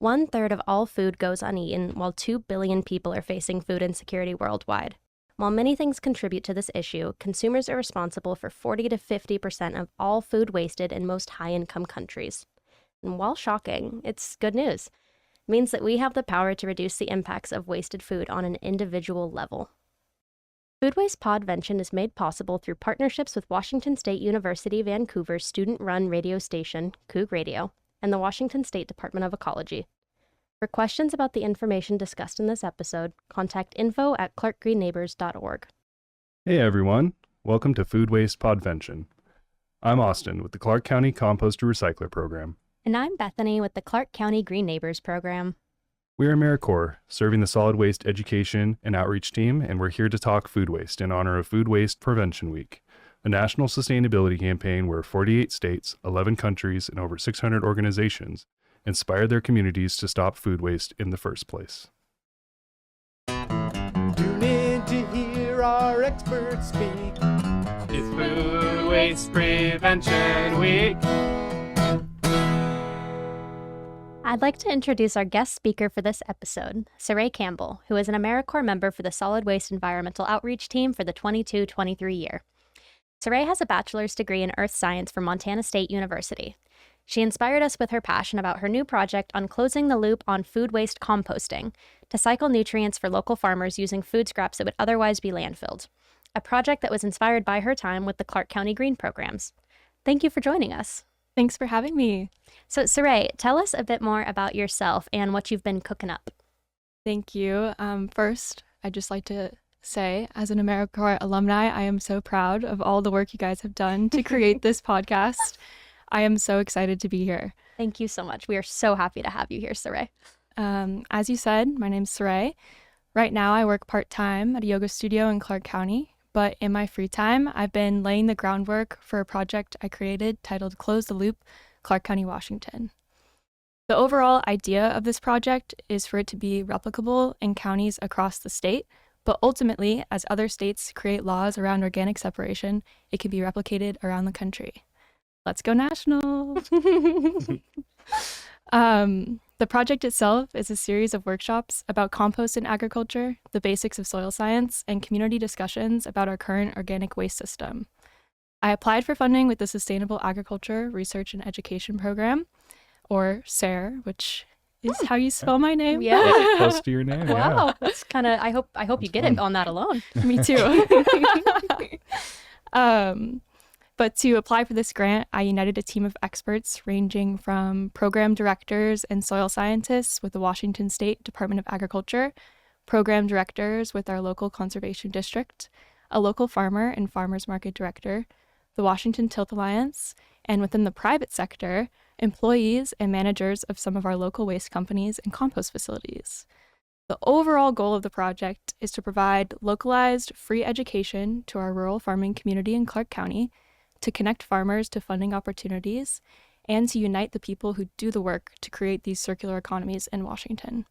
1/3 of all food goes uneaten, while 2 billion people are facing food insecurity worldwide. While many things contribute to this issue, consumers are responsible for 40 to 50% of all food wasted in most high-income countries. And while shocking, it's good news. It means that we have the power to reduce the impacts of wasted food on an individual level. Food Waste Pod-Vention is made possible through partnerships with Washington State University Vancouver's student-run radio station, Coug Radio, and the Washington State Department of Ecology. For questions about the information discussed in this episode, contact info@clarkgreenneighbors.org. Hey everyone, welcome to Food Waste Pod-Vention. I'm Austin with the Clark County Composter Recycler Program. And I'm Bethany with the Clark County Green Neighbors Program. We're AmeriCorps, serving the solid waste education and outreach team, and we're here to talk food waste in honor of Food Waste Prevention Week, a national sustainability campaign where 48 states, 11 countries, and over 600 organizations inspired their communities to stop food waste in the first place. Tune in to hear our experts speak. It's Food Waste Prevention Week. I'd like to introduce our guest speaker for this episode, Sare Campbell, who is an AmeriCorps member for the Solid Waste Environmental Outreach Team for the 22-23 year. Saré has a bachelor's degree in earth science from Montana State University. She inspired us with her passion about her new project on closing the loop on food waste composting to cycle nutrients for local farmers using food scraps that would otherwise be landfilled, a project that was inspired by her time with the Clark County Green programs. Thank you for joining us. Thanks for having me. So, Saré, tell us a bit more about yourself and what you've been cooking up. Thank you. First, I'd just like to say, as an AmeriCorps alumni, I am so proud of all the work you guys have done to create this podcast. I am so excited to be here. Thank you so much. We are so happy to have you here, Saré. As you said, my name's Saré. Right now, I work part-time at a yoga studio in Clark County, but in my free time, I've been laying the groundwork for a project I created titled Close the Loop, Clark County, Washington. The overall idea of this project is for it to be replicable in counties across the state, but ultimately, as other states create laws around organic separation, it can be replicated around the country. Let's go national! The project itself is a series of workshops about compost in agriculture, the basics of soil science, and community discussions about our current organic waste system. I applied for funding with the Sustainable Agriculture Research and Education Program, or SARE, which is how you spell my name. Yeah. Close to your name, Wow. yeah. That's kind of, I hope you get it on that alone. Me too. But to apply for this grant, I united a team of experts ranging from program directors and soil scientists with the Washington State Department of Agriculture, program directors with our local conservation district, a local farmer and farmers market director, the Washington Tilth Alliance, and within the private sector, employees and managers of some of our local waste companies and compost facilities. The overall goal of the project is to provide localized, free education to our rural farming community in Clark County, to connect farmers to funding opportunities, and to unite the people who do the work to create these circular economies in Washington.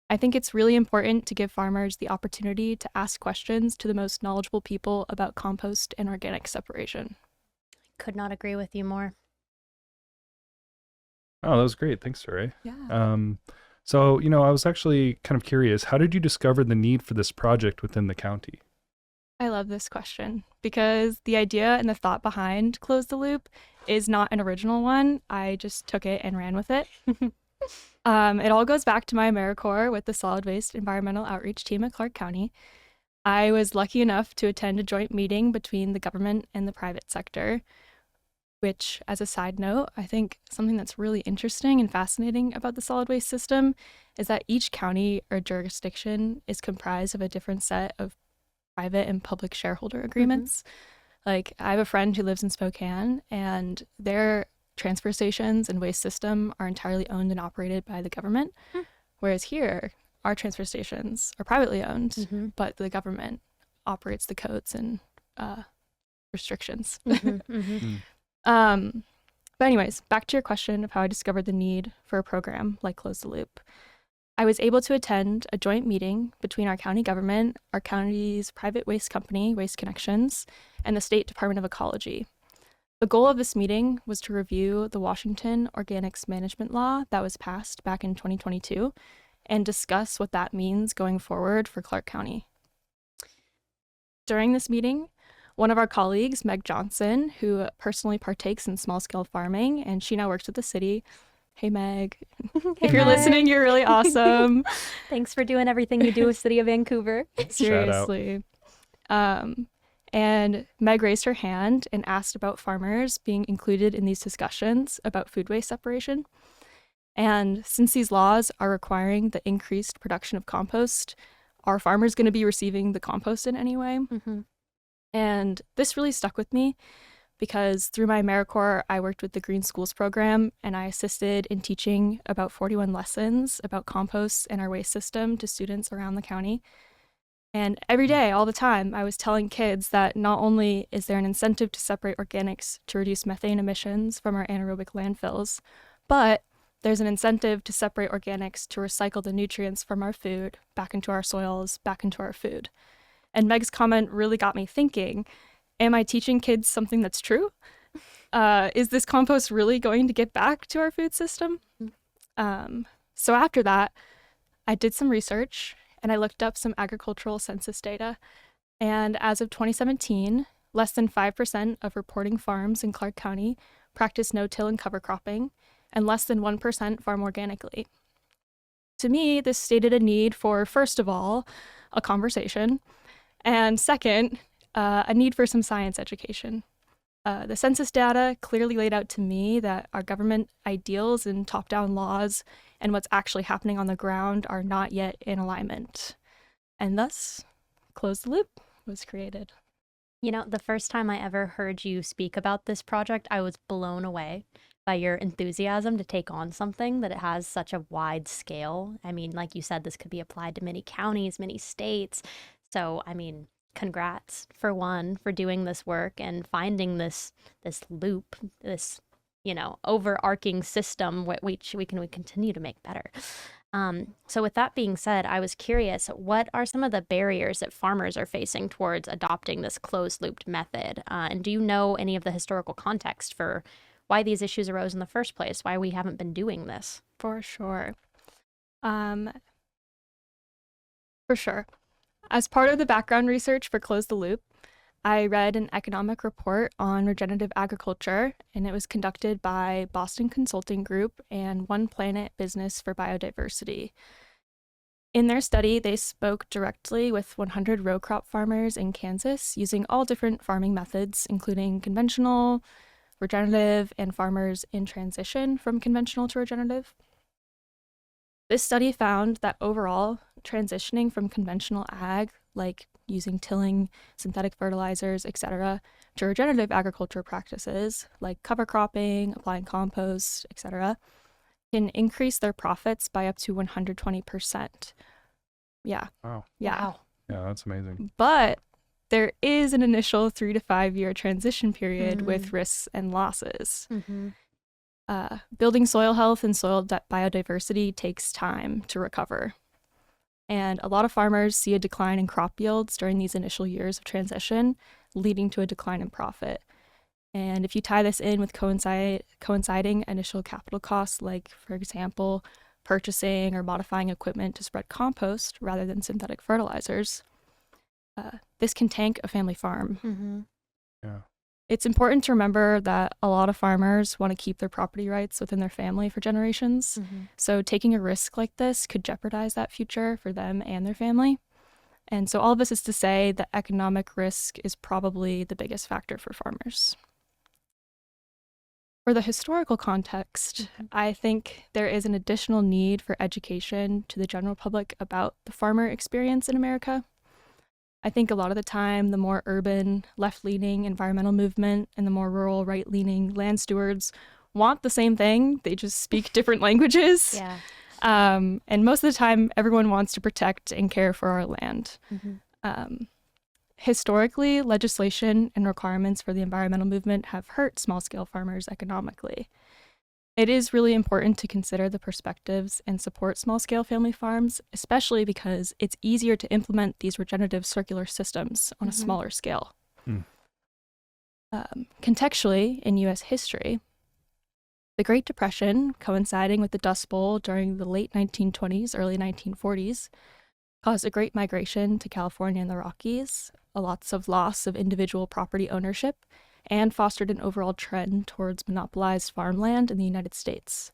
I think it's really important to give farmers the opportunity to ask questions to the most knowledgeable people about compost and organic separation. Could not agree with you more. Oh, that was great. Thanks, Saré. Yeah. So, I was actually kind of curious, how did you discover the need for this project within the county? I love this question because the idea and the thought behind Close the Loop is not an original one. I just took it and ran with it. It all goes back to my AmeriCorps with the Solid Waste Environmental Outreach Team at Clark County. I was lucky enough to attend a joint meeting between the government and the private sector, which, as a side note, I think something that's really interesting and fascinating about the solid waste system is that each county or jurisdiction is comprised of a different set of private and public shareholder agreements. Like, I have a friend who lives in Spokane, and their transfer stations and waste system are entirely owned and operated by the government, whereas here, our transfer stations are privately owned, but the government operates the codes and restrictions. But anyways, back to your question of how I discovered the need for a program like Close the Loop. I was able to attend a joint meeting between our county government, our county's private waste company, Waste Connections, and the State Department of Ecology. The goal of this meeting was to review the Washington Organics Management Law that was passed back in 2022 and discuss what that means going forward for Clark County. During this meeting, one of our colleagues, Meg Johnson, who personally partakes in small-scale farming, and she now works with the city. Hey, Meg. If you're listening, you're really awesome. Thanks for doing everything you do with City of Vancouver. Seriously. And Meg raised her hand and asked about farmers being included in these discussions about food waste separation. And since these laws are requiring the increased production of compost, are farmers going to be receiving the compost in any way? Mm-hmm. And this really stuck with me because through my AmeriCorps, I worked with the Green Schools program, and I assisted in teaching about 41 lessons about compost and our waste system to students around the county. And every day, all the time, I was telling kids that not only is there an incentive to separate organics to reduce methane emissions from our anaerobic landfills, but there's an incentive to separate organics to recycle the nutrients from our food back into our soils, back into our food. And Meg's comment really got me thinking, am I teaching kids something that's true? Is this compost really going to get back to our food system? So after that, I did some research and I looked up some agricultural census data. And as of 2017, less than 5% of reporting farms in Clark County practice no-till and cover cropping, and less than 1% farm organically. To me, this stated a need for, first of all, a conversation, and second, a need for some science education. The census data clearly laid out to me that our government ideals and top-down laws and what's actually happening on the ground are not yet in alignment. And thus, Close the Loop was created. You know, the first time I ever heard you speak about this project, I was blown away by your enthusiasm to take on something that it has such a wide scale. I mean, like you said, this could be applied to many counties, many states. So, I mean, congrats for one, for doing this work and finding this loop, this, overarching system which we can continue to make better. So with that being said, I was curious, what are some of the barriers that farmers are facing towards adopting this closed-looped method? And do you know any of the historical context for why these issues arose in the first place, why we haven't been doing this? For sure. As part of the background research for Close the Loop, I read an economic report on regenerative agriculture, and it was conducted by Boston Consulting Group and One Planet Business for Biodiversity. In their study, they spoke directly with 100 row crop farmers in Kansas using all different farming methods, including conventional, regenerative, and farmers in transition from conventional to regenerative. This study found that overall, transitioning from conventional ag, like using tilling, synthetic fertilizers, etc., to regenerative agriculture practices, like cover cropping, applying compost, etc., can increase their profits by up to 120%. Yeah. Wow. Yeah. Wow. Yeah, that's amazing. But there is an initial 3 to 5 year transition period with risks and losses. Mm-hmm. Building soil health and soil biodiversity takes time to recover. And a lot of farmers see a decline in crop yields during these initial years of transition, leading to a decline in profit. And if you tie this in with coinciding initial capital costs, like, for example, purchasing or modifying equipment to spread compost rather than synthetic fertilizers, this can tank a family farm. Mm-hmm. Yeah. It's important to remember that a lot of farmers want to keep their property rights within their family for generations. Mm-hmm. So taking a risk like this could jeopardize that future for them and their family. And so all of this is to say that economic risk is probably the biggest factor for farmers. For the historical context, I think there is an additional need for education to the general public about the farmer experience in America. I think a lot of the time, the more urban, left-leaning environmental movement and the more rural, right-leaning land stewards want the same thing. They just speak different languages. Yeah. And most of the time, everyone wants to protect and care for our land. Mm-hmm. Historically, legislation and requirements for the environmental movement have hurt small-scale farmers economically. It is really important to consider the perspectives and support small-scale family farms, especially because it's easier to implement these regenerative circular systems on a smaller scale. Contextually, in U.S. history, the Great Depression, coinciding with the Dust Bowl during the late 1920s, early 1940s, caused a great migration to California and the Rockies, lots of loss of individual property ownership, and fostered an overall trend towards monopolized farmland in the United States.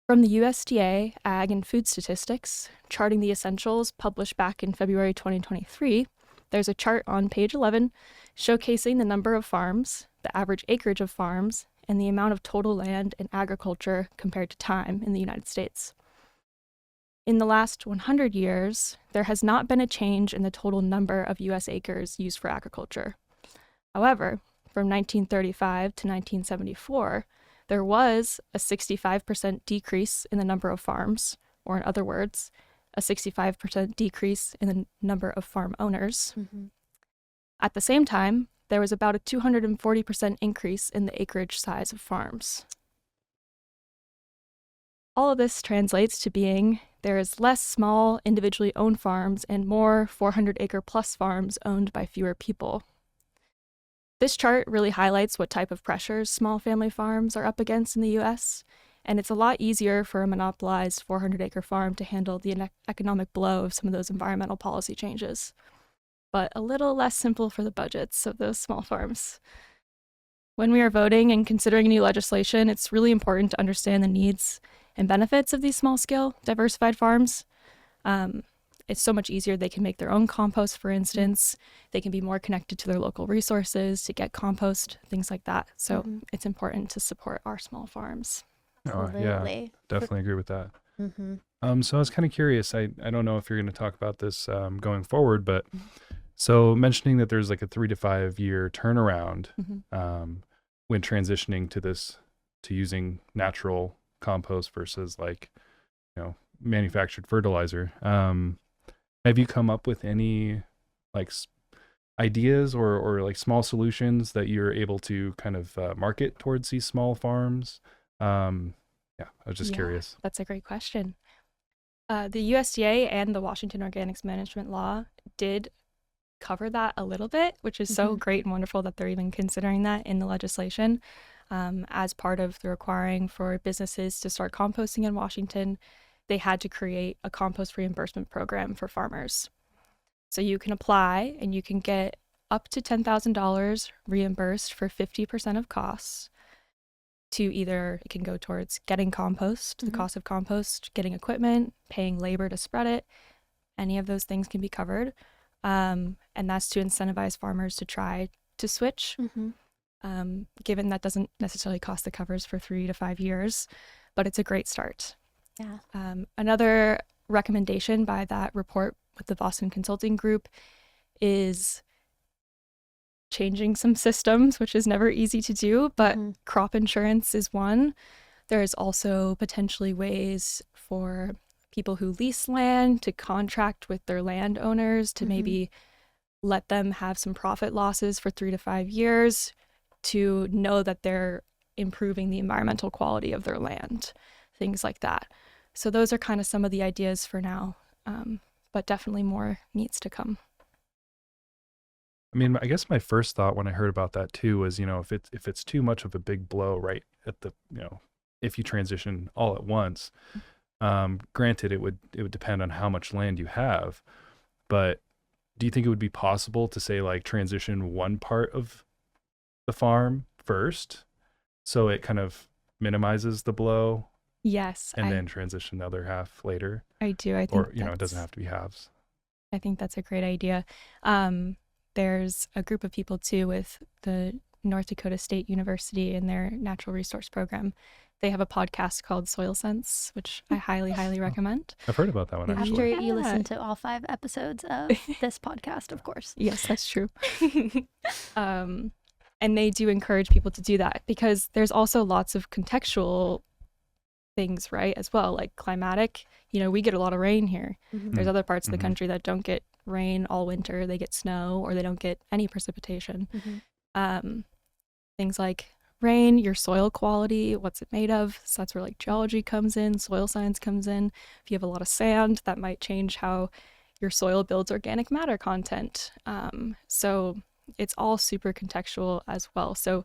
From the USDA Ag and Food Statistics, Charting the Essentials, published back in February 2023, there's a chart on page 11 showcasing the number of farms, the average acreage of farms, and the amount of total land in agriculture compared to time in the United States. In the last 100 years, there has not been a change in the total number of U.S. acres used for agriculture. However, from 1935 to 1974, there was a 65% decrease in the number of farms, or in other words, a 65% decrease in the number of farm owners. At the same time, there was about a 240% increase in the acreage size of farms. All of this translates to being there is less small, individually owned farms and more 400-acre plus farms owned by fewer people. This chart really highlights what type of pressures small family farms are up against in the U.S., and it's a lot easier for a monopolized 400-acre farm to handle the economic blow of some of those environmental policy changes, but a little less simple for the budgets of those small farms. When we are voting and considering new legislation, it's really important to understand the needs and benefits of these small-scale, diversified farms. It's so much easier. They can make their own compost, for instance. They can be more connected to their local resources to get compost, things like that. So it's important to support our small farms. Oh, yeah, definitely agree with that. Mm-hmm. So I was kind of curious. I don't know if you're going to talk about this going forward, but so mentioning that there's like a 3 to 5 year turnaround when transitioning to using natural compost versus like, manufactured fertilizer. Have you come up with any like ideas or like small solutions that you're able to kind of market towards these small farms? I was just curious. That's a great question. The USDA and the Washington Organics Management Law did cover that a little bit, which is so great and wonderful that they're even considering that in the legislation. As part of the requiring for businesses to start composting in Washington, they had to create a compost reimbursement program for farmers. So you can apply and you can get up to $10,000 reimbursed for 50% of costs to either, it can go towards getting compost, the cost of compost, getting equipment, paying labor to spread it. Any of those things can be covered. And that's to incentivize farmers to try to switch, given that doesn't necessarily cost the covers for 3 to 5 years, but it's a great start. Yeah. Another recommendation by that report with the Boston Consulting Group is changing some systems, which is never easy to do, but crop insurance is one. There's also potentially ways for people who lease land to contract with their landowners to maybe let them have some profit losses for 3 to 5 years to know that they're improving the environmental quality of their land, things like that. So those are kind of some of the ideas for now, but definitely more needs to come. I mean, I guess my first thought when I heard about that too was, if it's too much of a big blow right at the, if you transition all at once, granted it would depend on how much land you have, but do you think it would be possible to say like transition one part of the farm first so it kind of minimizes the blow? Yes. And then transition the other half later? I do. I think it doesn't have to be halves. I think that's a great idea. There's a group of people too with the North Dakota State University and their natural resource program. They have a podcast called Soil Sense, which I highly, highly recommend. I've heard about that one actually. After you listen to all 5 episodes of this podcast, of course. Yes, that's true. And they do encourage people to do that because there's also lots of contextual things, right, as well, like climatic. We get a lot of rain here. There's other parts of the country that don't get rain all winter. They get snow or they don't get any precipitation. Things like rain, your soil quality, what's it made of? So that's where like geology comes in, soil science comes in. If you have a lot of sand, that might change how your soil builds organic matter content. So it's all super contextual as well. So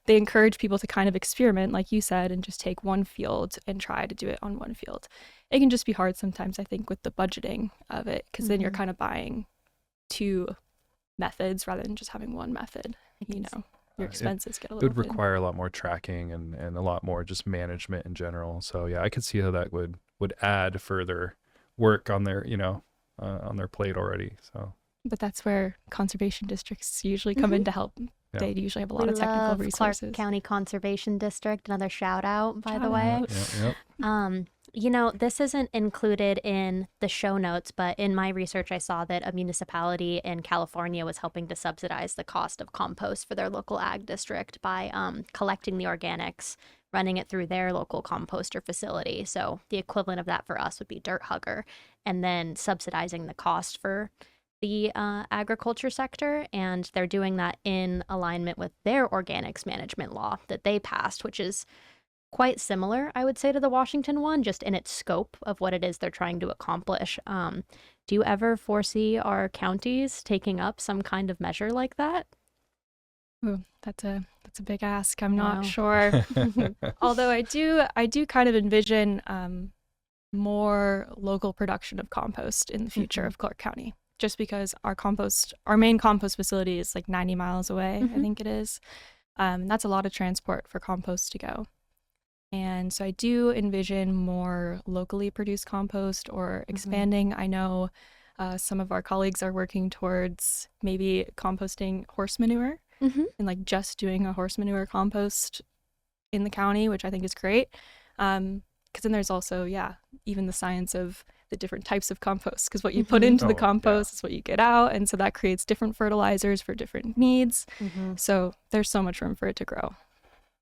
they encourage people to kind of experiment, like you said, and just take one field and try to do it on one field. It can just be hard sometimes, I think, with the budgeting of it, because then you're kind of buying two methods rather than just having one method. Your expenses get a little It would require a lot more tracking and a lot more just management in general. So yeah, I could see how that would add further work on their, on their plate already. So, but that's where conservation districts usually come in to help. Yeah. They usually have a lot of technical resources. Clark County Conservation District, another shout out, by the way. Yep. This isn't included in the show notes, but in my research, I saw that a municipality in California was helping to subsidize the cost of compost for their local ag district by collecting the organics, running it through their local composter facility. So the equivalent of that for us would be Dirt Hugger, and then subsidizing the cost for the agriculture sector. And they're doing that in alignment with their organics management law that they passed, which is quite similar, I would say, to the Washington one, just in its scope of what it is they're trying to accomplish. Do you ever foresee our counties taking up some kind of measure like that? Ooh, that's a big ask. I'm not sure. Although I do kind of envision more local production of compost in the future of Clark County, just because our main compost facility is like 90 miles away, I think it is. That's a lot of transport for compost to go. And so I do envision more locally produced compost or expanding. I know some of our colleagues are working towards maybe composting horse manure and like just doing a horse manure compost in the county, which I think is great. Because then there's also, even the science of the different types of compost, because what you put into the compost is what you get out. And so that creates different fertilizers for different needs. So there's so much room for it to grow.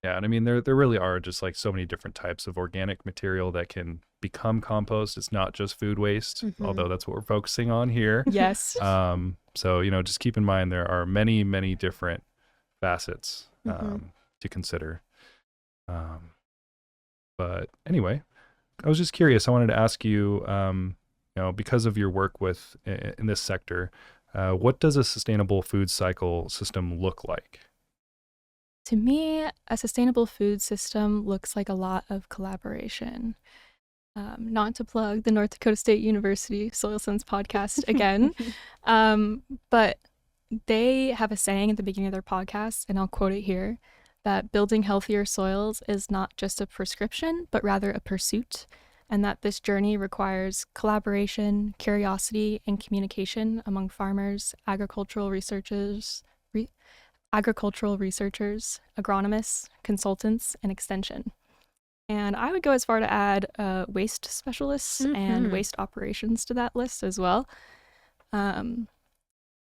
Yeah, and I mean, there really are just like so many different types of organic material that can become compost. It's not just food waste, although that's what we're focusing on here. Yes. So, just keep in mind there are many, many different facets to consider. But anyway, I was just curious. I wanted to ask you, because of your work in this sector, what does a sustainable food cycle system look like? To me, a sustainable food system looks like a lot of collaboration. Not to plug the North Dakota State University Soil Sense podcast again, but they have a saying at the beginning of their podcast, and I'll quote it here, that building healthier soils is not just a prescription, but rather a pursuit, and that this journey requires collaboration, curiosity, and communication among farmers, agricultural researchers, agronomists, consultants, and extension. And I would go as far to add waste specialists and waste operations to that list as well.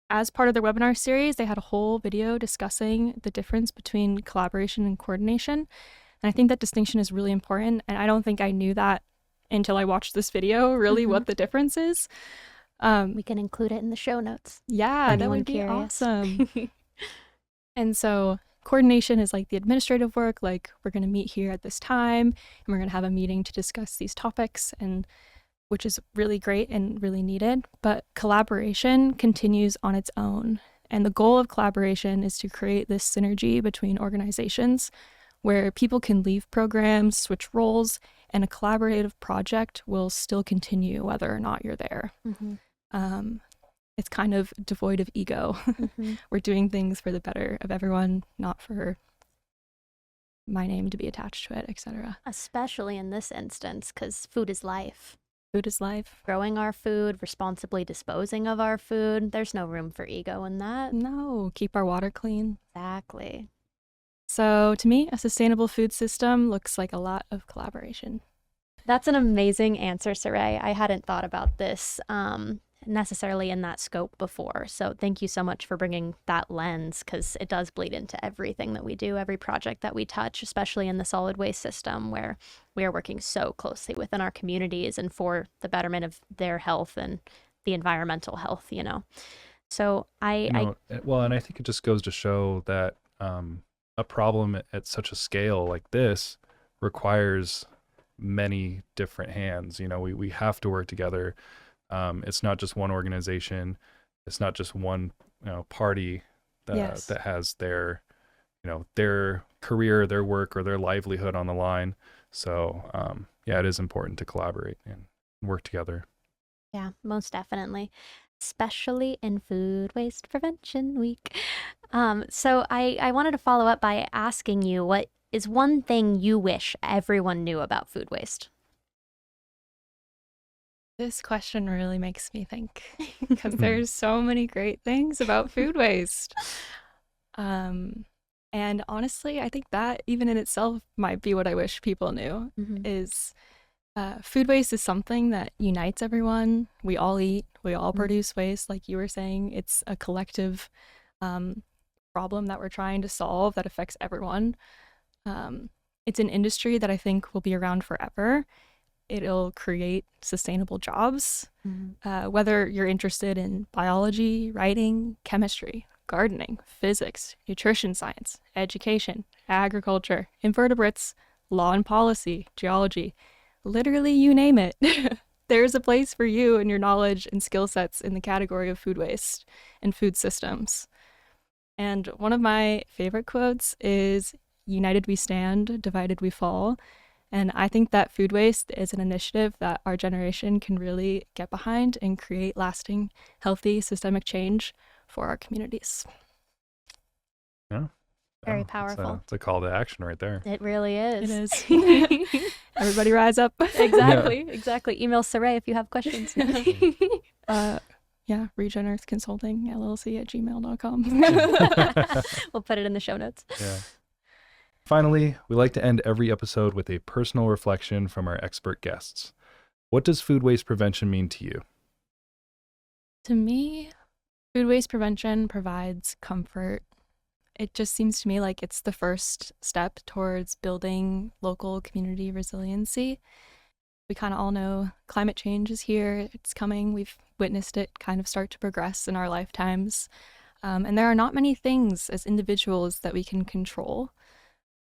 As part of their webinar series, they had a whole video discussing the difference between collaboration and coordination. And I think that distinction is really important. And I don't think I knew that until I watched this video, really what the difference is. We can include it in the show notes. Yeah, that would be awesome. And so coordination is like the administrative work, like we're going to meet here at this time and we're going to have a meeting to discuss these topics, and which is really great and really needed. But collaboration continues on its own. And the goal of collaboration is to create this synergy between organizations where people can leave programs, switch roles, and a collaborative project will still continue whether or not you're there. It's kind of devoid of ego. We're doing things for the better of everyone, not for my name to be attached to it, etc. Especially in this instance, because food is life. Food is life. Growing our food, responsibly disposing of our food. There's no room for ego in that. No, keep our water clean. Exactly. So to me, a sustainable food system looks like a lot of collaboration. That's an amazing answer, Saré. I hadn't thought about this necessarily in that scope before. So thank you so much for bringing that lens, because it does bleed into everything that we do, every project that we touch, especially in the solid waste system, where we are working so closely within our communities and for the betterment of their health and the environmental health, So and I think it just goes to show that a problem at such a scale like this requires many different hands. We have to work together. It's not just one organization. It's not just one party Yes. that has their, their career, their work, or their livelihood on the line. So yeah, it is important to collaborate and work together. Yeah, most definitely, especially in Food Waste Prevention Week. So I wanted to follow up by asking you, what is one thing you wish everyone knew about food waste? This question really makes me think because there's so many great things about food waste. And honestly, I think that even in itself might be what I wish people knew is food waste is something that unites everyone. We all eat, we all produce waste. Like you were saying, it's a collective problem that we're trying to solve that affects everyone. It's an industry that I think will be around forever. It'll create sustainable jobs, whether you're interested in biology, writing, chemistry, gardening, physics, nutrition science, education, agriculture, invertebrates, law and policy, geology, literally you name it. There's a place for you and your knowledge and skill sets in the category of food waste and food systems. And one of my favorite quotes is, "United we stand, divided we fall." And I think that food waste is an initiative that our generation can really get behind and create lasting, healthy, systemic change for our communities. Yeah. Very powerful. It's a call to action right there. It really is. It is. Everybody rise up. Exactly. Email Saré if you have questions. Yeah, Regen Earth Consulting LLC at gmail.com. We'll put it in the show notes. Yeah. Finally, we like to end every episode with a personal reflection from our expert guests. What does food waste prevention mean to you? To me, food waste prevention provides comfort. It just seems to me like it's the first step towards building local community resiliency. We kind of all know climate change is here, it's coming, we've witnessed it kind of start to progress in our lifetimes. And there are not many things as individuals that we can control.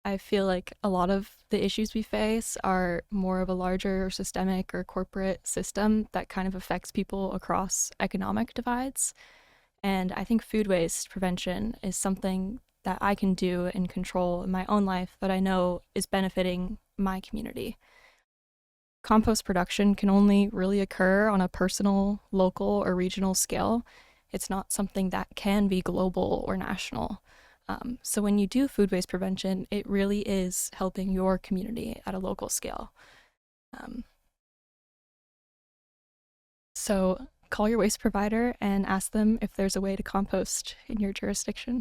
I feel like a lot of the issues we face are more of a larger or systemic or corporate system that kind of affects people across economic divides. And I think food waste prevention is something that I can do and control in my own life that I know is benefiting my community. Compost production can only really occur on a personal, local, or regional scale. It's not something that can be global or national. So when you do food waste prevention, it really is helping your community at a local scale. So call your waste provider and ask them if there's a way to compost in your jurisdiction.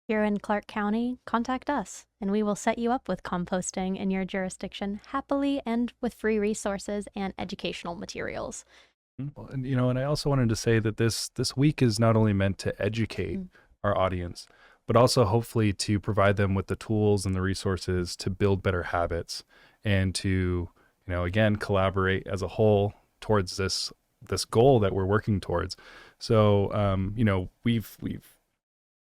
If you're in Clark County, contact us, and we will set you up with composting in your jurisdiction happily and with free resources and educational materials. Well, and I also wanted to say that this week is not only meant to educate our audience, but also hopefully to provide them with the tools and the resources to build better habits and to, again, collaborate as a whole towards this goal that we're working towards. So, we've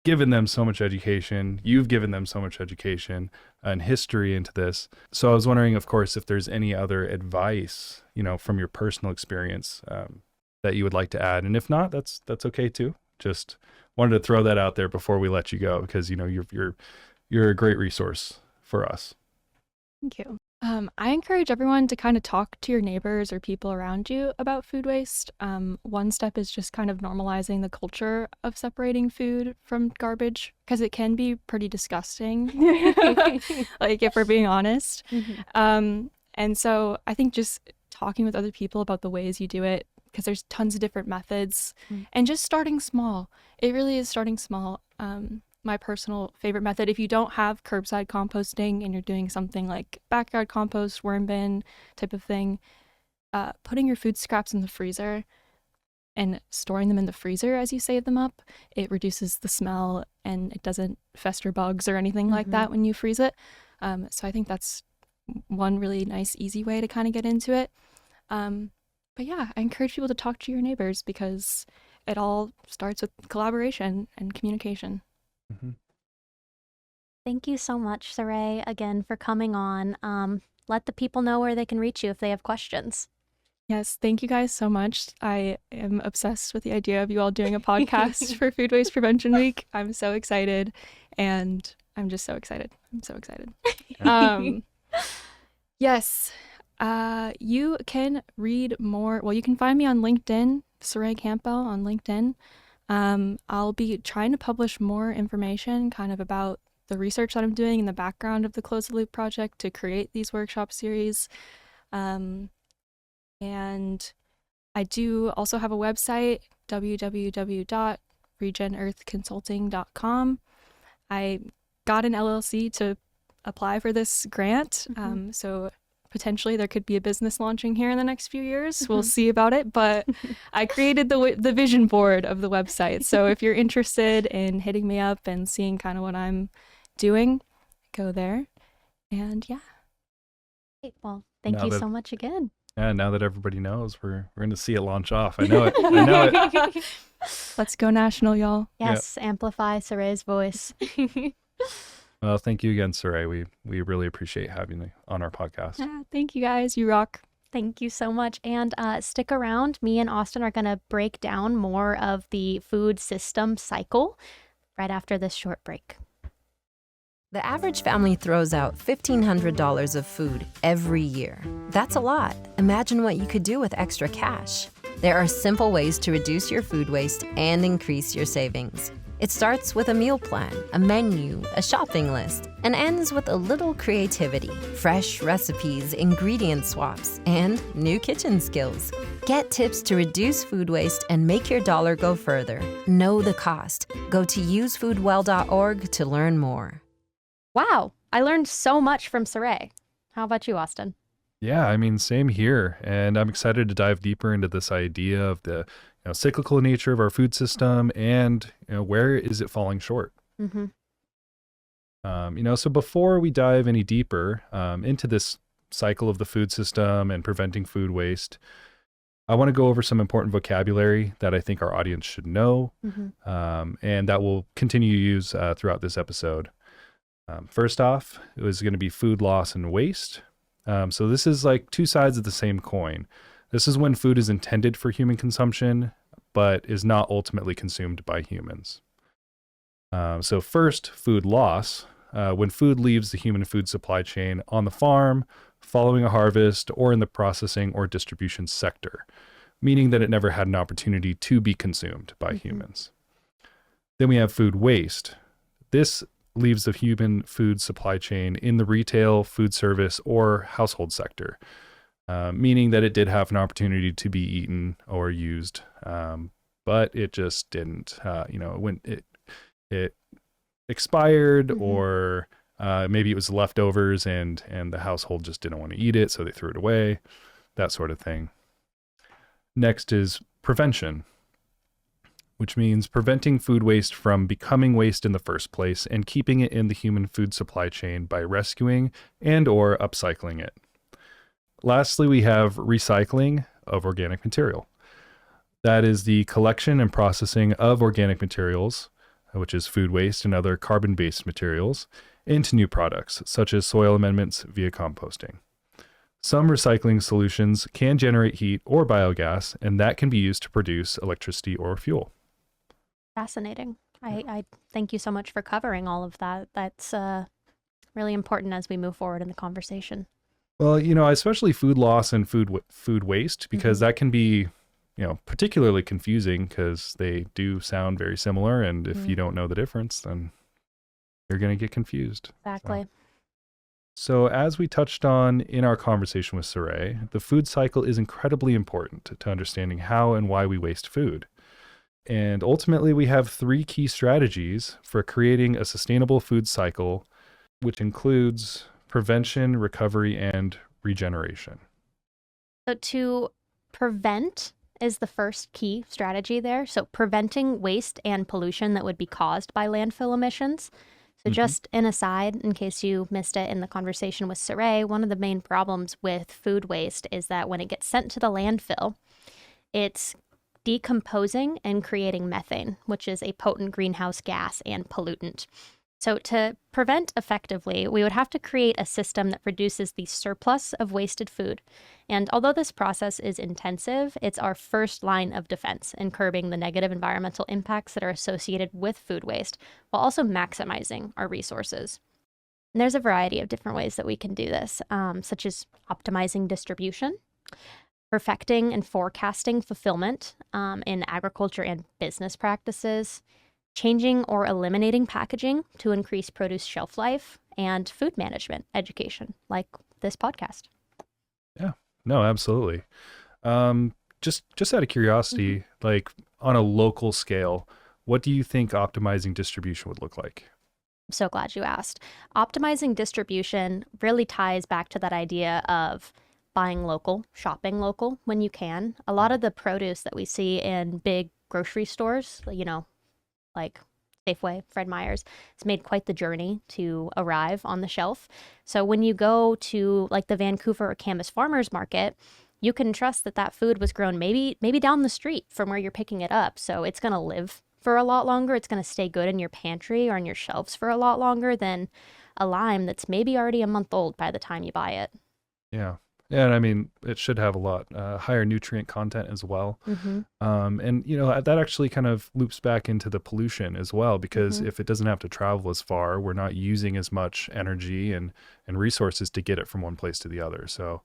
given them so much education. You've given them so much education and history into this. So I was wondering, of course, if there's any other advice, from your personal experience that you would like to add. And if not, that's okay too. Just wanted to throw that out there before we let you go, because you're a great resource for us. Thank you. I encourage everyone to kind of talk to your neighbors or people around you about food waste. One step is just kind of normalizing the culture of separating food from garbage, because it can be pretty disgusting, like if we're being honest. And so I think just talking with other people about the ways you do it, because there's tons of different methods, and just starting small. It really is starting small. My personal favorite method, if you don't have curbside composting and you're doing something like backyard compost, worm bin type of thing, putting your food scraps in the freezer and storing them in the freezer as you save them up, it reduces the smell and it doesn't fester bugs or anything like that when you freeze it. So I think that's one really nice, easy way to kind of get into it. But yeah, I encourage people to talk to your neighbors, because it all starts with collaboration and communication. Thank you so much, Saré, again for coming on. Let the people know where they can reach you if they have questions. Yes, thank you guys so much. I am obsessed with the idea of you all doing a podcast for Food Waste Prevention Week. I'm so excited, and I'm just so excited. I'm so excited. Yes, you can read more. Well, you can find me on LinkedIn, Sare Campbell on LinkedIn. I'll be trying to publish more information kind of about the research that I'm doing in the background of the Close the Loop project to create these workshop series. And I do also have a website, www.regenearthconsulting.com. I got an LLC to apply for this grant, so potentially there could be a business launching here in the next few years. We'll see about it, but I created the vision board of the website. So if you're interested in hitting me up and seeing kind of what I'm doing, go there. And yeah. Great. Well, thank you so much again. Yeah, now that everybody knows, we're going to see it launch off. I know it. I know it. Let's go national, y'all. Yes, amplify Saré's voice. Well, thank you again, Saré. We really appreciate having you on our podcast. Thank you guys. You rock. Thank you so much. And stick around. Me and Austin are going to break down more of the food system cycle right after this short break. The average family throws out $1,500 of food every year. That's a lot. Imagine what you could do with extra cash. There are simple ways to reduce your food waste and increase your savings. It starts with a meal plan, a menu, a shopping list, and ends with a little creativity, fresh recipes, ingredient swaps, and new kitchen skills. Get tips to reduce food waste and make your dollar go further. Know the cost. Go to usefoodwell.org to learn more. Wow, I learned so much from Saré. How about you, Austin? Yeah, I mean, same here. And I'm excited to dive deeper into this idea of the cyclical nature of our food system and where is it falling short. So before we dive any deeper into this cycle of the food system and preventing food waste, I want to go over some important vocabulary that I think our audience should know, and that we'll continue to use throughout this episode. First off, it was going to be food loss and waste. So this is like two sides of the same coin. This is when food is intended for human consumption, but is not ultimately consumed by humans. So first, food loss, when food leaves the human food supply chain on the farm, following a harvest, or in the processing or distribution sector, meaning that it never had an opportunity to be consumed by humans. Then we have food waste. This leaves the human food supply chain in the retail, food service, or household sector, meaning that it did have an opportunity to be eaten or used, but it just didn't. When it expired, or maybe it was leftovers, and the household just didn't want to eat it, so they threw it away, that sort of thing. Next is prevention, which means preventing food waste from becoming waste in the first place and keeping it in the human food supply chain by rescuing and or upcycling it. Lastly, we have recycling of organic material. That is the collection and processing of organic materials, which is food waste and other carbon-based materials, into new products, such as soil amendments via composting. Some recycling solutions can generate heat or biogas, and that can be used to produce electricity or fuel. Fascinating. I thank you so much for covering all of that. That's really important as we move forward in the conversation. Well, especially food loss and food waste, because that can be, particularly confusing because they do sound very similar. And if you don't know the difference, then you're going to get confused. Exactly. So as we touched on in our conversation with Saré, the food cycle is incredibly important to understanding how and why we waste food. And ultimately, we have 3 key strategies for creating a sustainable food cycle, which includes prevention, recovery, and regeneration. So to prevent is the first key strategy there. So preventing waste and pollution that would be caused by landfill emissions. So just an aside, in case you missed it in the conversation with Saré, one of the main problems with food waste is that when it gets sent to the landfill, it's decomposing and creating methane, which is a potent greenhouse gas and pollutant. So to prevent effectively, we would have to create a system that produces the surplus of wasted food. And although this process is intensive, it's our first line of defense in curbing the negative environmental impacts that are associated with food waste, while also maximizing our resources. And there's a variety of different ways that we can do this, such as optimizing distribution, perfecting and forecasting fulfillment in agriculture and business practices, changing or eliminating packaging to increase produce shelf life, and food management education, like this podcast. Yeah, no, absolutely. Just out of curiosity, like on a local scale, what do you think optimizing distribution would look like? I'm so glad you asked. Optimizing distribution really ties back to that idea of buying local, shopping local when you can. A lot of the produce that we see in big grocery stores, like Safeway, Fred Meyer's, it's made quite the journey to arrive on the shelf. So when you go to like the Vancouver or Camas Farmers Market, you can trust that that food was grown maybe down the street from where you're picking it up. So it's going to live for a lot longer. It's going to stay good in your pantry or on your shelves for a lot longer than a lime that's maybe already a month old by the time you buy it. Yeah. Yeah, and I mean, it should have a lot higher nutrient content as well. And, that actually kind of loops back into the pollution as well, because if it doesn't have to travel as far, we're not using as much energy and resources to get it from one place to the other. So,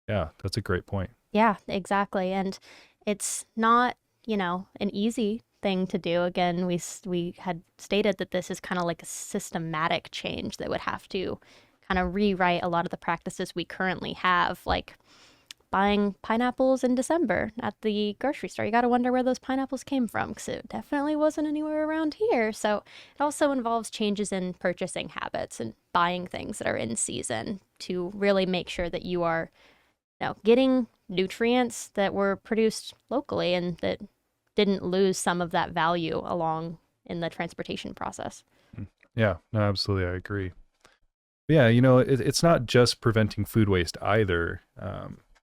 yeah, that's a great point. Yeah, exactly. And it's not, an easy thing to do. Again, we had stated that this is kind of like a systematic change that would have to kind of rewrite a lot of the practices we currently have, like buying pineapples in December at the grocery store. You got to wonder where those pineapples came from, because it definitely wasn't anywhere around here. So it also involves changes in purchasing habits and buying things that are in season to really make sure that you are getting nutrients that were produced locally and that didn't lose some of that value along in the transportation process. Yeah, no, absolutely. I agree. Yeah, it's not just preventing food waste either,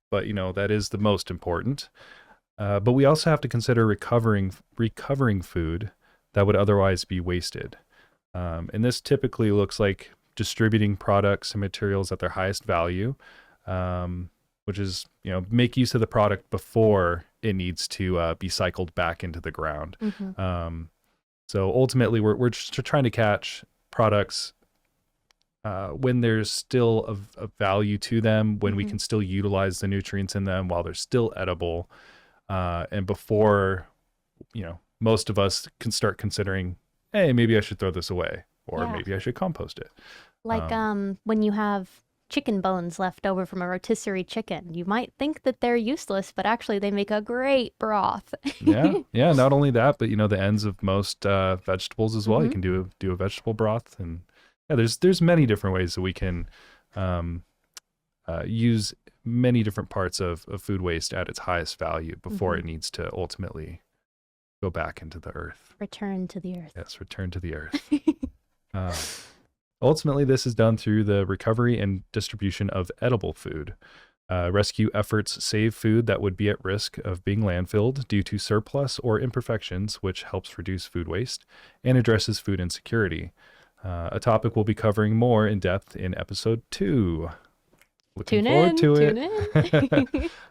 but that is the most important. But we also have to consider recovering food that would otherwise be wasted. And this typically looks like distributing products and materials at their highest value, which is, make use of the product before it needs to be cycled back into the ground. So ultimately, we're just trying to catch products when there's still a value to them, when we can still utilize the nutrients in them while they're still edible, and before, most of us can start considering, hey, maybe I should throw this away, or maybe I should compost it. Like when you have chicken bones left over from a rotisserie chicken, you might think that they're useless, but actually they make a great broth. Yeah. Not only that, but the ends of most vegetables as well. You can do a vegetable broth, and there's many different ways that we can use many different parts of food waste at its highest value before it needs to ultimately go back into the earth. Return to the earth. Yes, return to the earth. Ultimately, this is done through the recovery and distribution of edible food. Rescue efforts save food that would be at risk of being landfilled due to surplus or imperfections, which helps reduce food waste and addresses food insecurity. A topic we'll be covering more in depth in episode 2. Looking forward to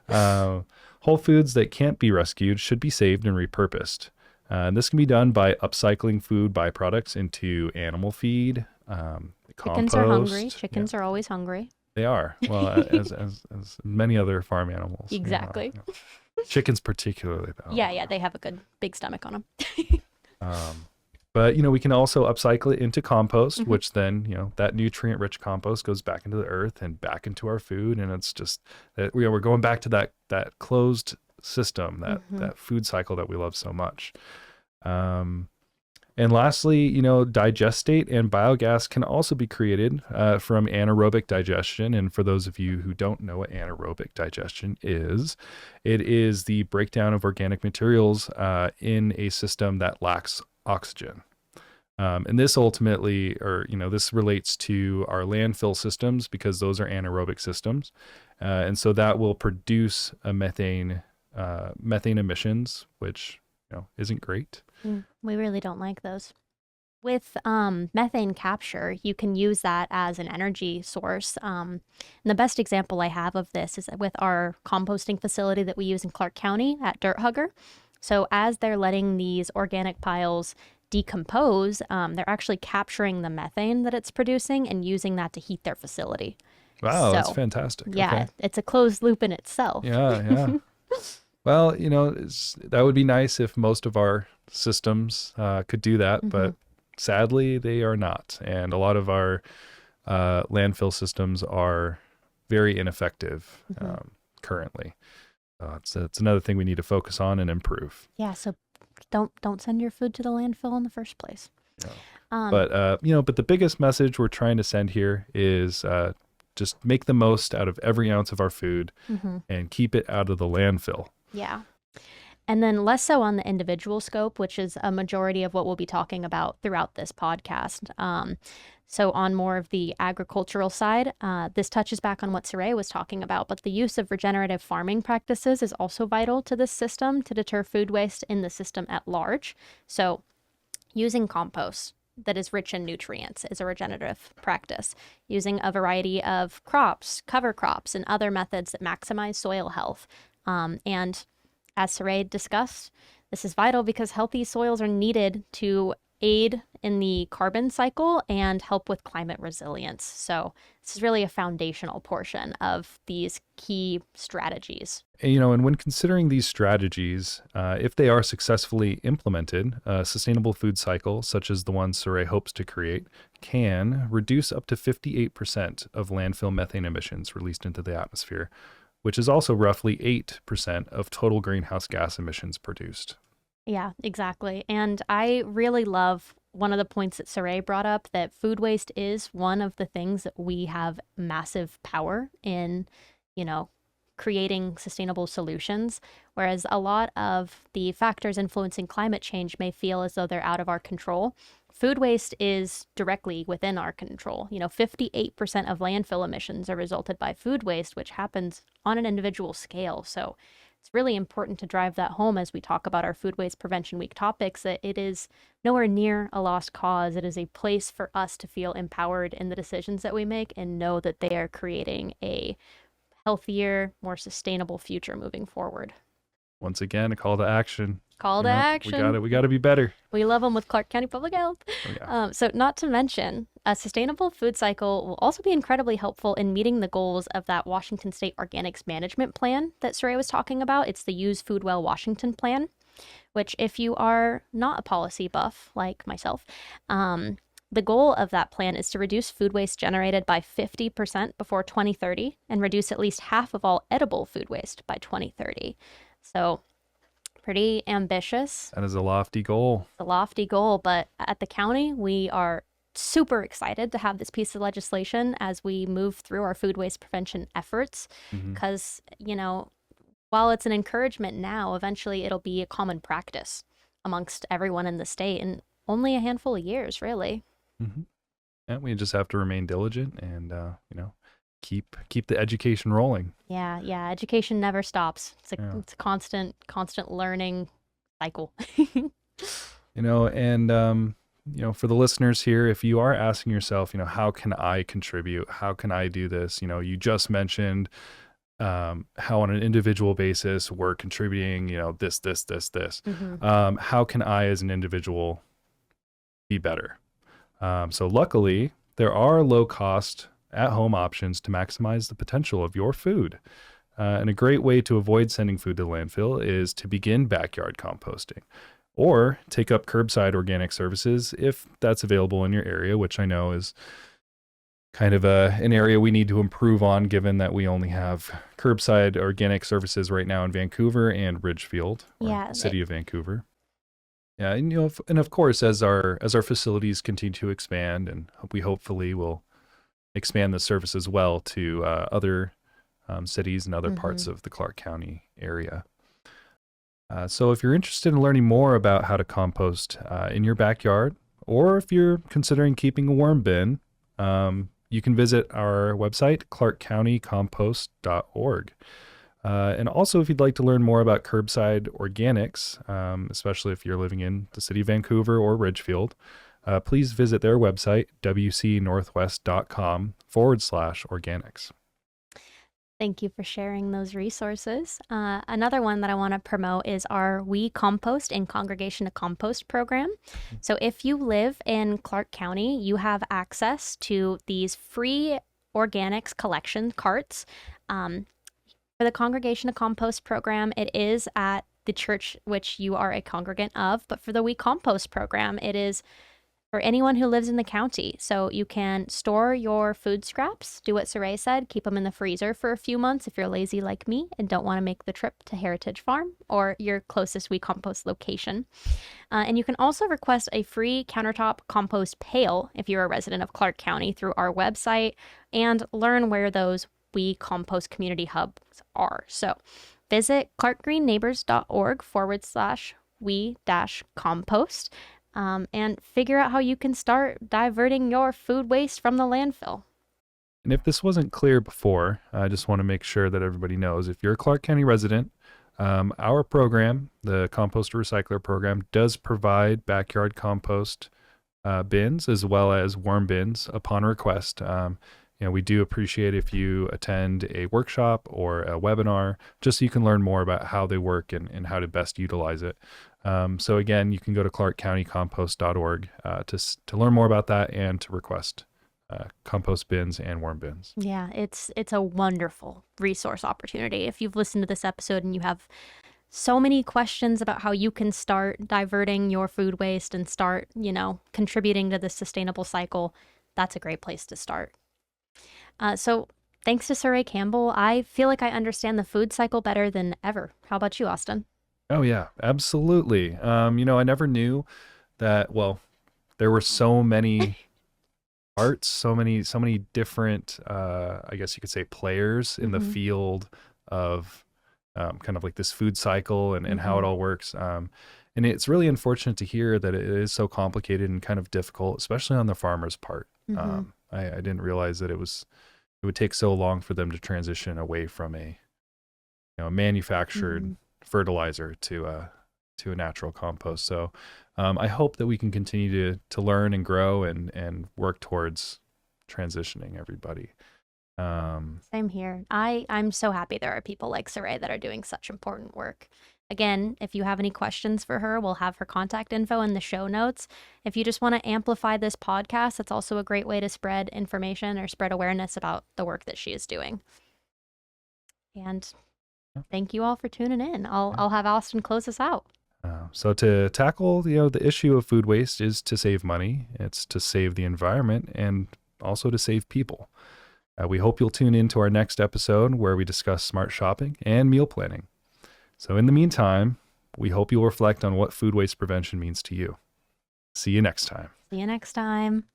it. Whole foods that can't be rescued should be saved and repurposed. And this can be done by upcycling food byproducts into animal feed, Chickens compost. are hungry. Chickens are always hungry. They are. Well, as many other farm animals. Exactly. Chickens particularly, though. Yeah, they have a good big stomach on them. But, we can also upcycle it into compost, which then, that nutrient-rich compost goes back into the earth and back into our food. And it's just, we're going back to that closed system, that food cycle that we love so much. And lastly, digestate and biogas can also be created from anaerobic digestion. And for those of you who don't know what anaerobic digestion is, it is the breakdown of organic materials in a system that lacks oxygen. And this ultimately, this relates to our landfill systems because those are anaerobic systems. And so that will produce a methane emissions, which, isn't great. We really don't like those. With methane capture, you can use that as an energy source. And the best example I have of this is with our composting facility that we use in Clark County at Dirt Hugger. So as they're letting these organic piles decompose, they're actually capturing the methane that it's producing and using that to heat their facility. Wow, that's So, fantastic. Yeah, Okay. it's a closed loop in itself. Yeah. Well, that would be nice if most of our systems could do that, but sadly they are not. And a lot of our landfill systems are very ineffective currently. It's another thing we need to focus on and improve. Yeah, so don't send your food to the landfill in the first place. Yeah. But the biggest message we're trying to send here is just make the most out of every ounce of our food and keep it out of the landfill. Yeah. And then less so on the individual scope, which is a majority of what we'll be talking about throughout this podcast. So on more of the agricultural side, this touches back on what Saré was talking about, but the use of regenerative farming practices is also vital to this system to deter food waste in the system at large. So using compost that is rich in nutrients is a regenerative practice. Using a variety of crops, cover crops, and other methods that maximize soil health. And as Saré discussed, this is vital because healthy soils are needed to aid in the carbon cycle and help with climate resilience. So this is really a foundational portion of these key strategies. And when considering these strategies, if they are successfully implemented, a sustainable food cycle, such as the one Saré hopes to create, can reduce up to 58% of landfill methane emissions released into the atmosphere, which is also roughly 8% of total greenhouse gas emissions produced. Yeah, exactly. And I really love one of the points that Saré brought up, that food waste is one of the things that we have massive power in, creating sustainable solutions, whereas a lot of the factors influencing climate change may feel as though they're out of our control. Food waste is directly within our control. 58% of landfill emissions are resulted by food waste, which happens on an individual scale. So it's really important to drive that home as we talk about our Food Waste Prevention Week topics, that it is nowhere near a lost cause. It is a place for us to feel empowered in the decisions that we make and know that they are creating a healthier, more sustainable future moving forward. Once again, a call to action. Call to action. We got to be better. We love them with Clark County Public Health. Oh, yeah. So not to mention, a sustainable food cycle will also be incredibly helpful in meeting the goals of that Washington State Organics Management Plan that Saré was talking about. It's the Use Food Well Washington Plan, which if you are not a policy buff like myself, the goal of that plan is to reduce food waste generated by 50% before 2030 and reduce at least half of all edible food waste by 2030. So pretty ambitious. That is a lofty goal. It's a lofty goal, but at the county, we are super excited to have this piece of legislation as we move through our food waste prevention efforts, because, while it's an encouragement now, eventually it'll be a common practice amongst everyone in the state in only a handful of years, really. And we just have to remain diligent and, keep the education rolling. Yeah. Education never stops. It's a constant learning cycle. For the listeners here, if you are asking yourself, how can I contribute? How can I do this? You just mentioned how on an individual basis we're contributing, this. How can I as an individual be better? So luckily, there are low-cost at-home options to maximize the potential of your food. And a great way to avoid sending food to landfill is to begin backyard composting, or take up curbside organic services if that's available in your area, which I know is kind of an area we need to improve on, given that we only have curbside organic services right now in Vancouver and Ridgefield, City of Vancouver. Yeah, and of course, as our facilities continue to expand, and we hopefully will expand the service as well to other cities and other parts of the Clark County area. So if you're interested in learning more about how to compost in your backyard, or if you're considering keeping a worm bin, you can visit our website, clarkcountycompost.org. And also, if you'd like to learn more about curbside organics, especially if you're living in the city of Vancouver or Ridgefield, please visit their website, wcnorthwest.com/organics. Thank you for sharing those resources. Another one that I want to promote is our We Compost and Congregation to Compost program. So if you live in Clark County, you have access to these free organics collection carts. For the Congregation to Compost program, it is at the church which you are a congregant of, but for the We Compost program, it is for anyone who lives in the county. So you can store your food scraps, do what Saré said, keep them in the freezer for a few months if you're lazy like me and don't want to make the trip to Heritage Farm or your closest We Compost location. And you can also request a free countertop compost pail if you're a resident of Clark County through our website and learn where those We Compost community hubs are. So visit clarkgreenneighbors.org/we-compost. And figure out how you can start diverting your food waste from the landfill. And if this wasn't clear before, I just want to make sure that everybody knows, if you're a Clark County resident, our program, the Composter Recycler program, does provide backyard compost bins as well as worm bins upon request. We do appreciate if you attend a workshop or a webinar, just so you can learn more about how they work and how to best utilize it. So again, you can go to clarkcountycompost.org to learn more about that and to request compost bins and worm bins. Yeah, it's a wonderful resource opportunity. If you've listened to this episode and you have so many questions about how you can start diverting your food waste and start, contributing to the sustainable cycle, that's a great place to start. So thanks to Sare Campbell, I feel like I understand the food cycle better than ever. How about you, Austin? Oh yeah, absolutely. I never knew that, there were so many parts, so many different, I guess you could say, players in the field of kind of like this food cycle and how it all works. And it's really unfortunate to hear that it is so complicated and kind of difficult, especially on the farmer's part. I didn't realize that it would take so long for them to transition away from a manufactured fertilizer to a natural compost. So I hope that we can continue to learn and grow and work towards transitioning everybody. Same here. I'm so happy there are people like Saré that are doing such important work. Again, if you have any questions for her, we'll have her contact info in the show notes. If you just want to amplify this podcast, that's also a great way to spread information or spread awareness about the work that she is doing. And thank you all for tuning in. I'll have Austin close us out. So to tackle the issue of food waste is to save money. It's to save the environment and also to save people. We hope you'll tune in to our next episode where we discuss smart shopping and meal planning. So in the meantime, we hope you'll reflect on what food waste prevention means to you. See you next time. See you next time.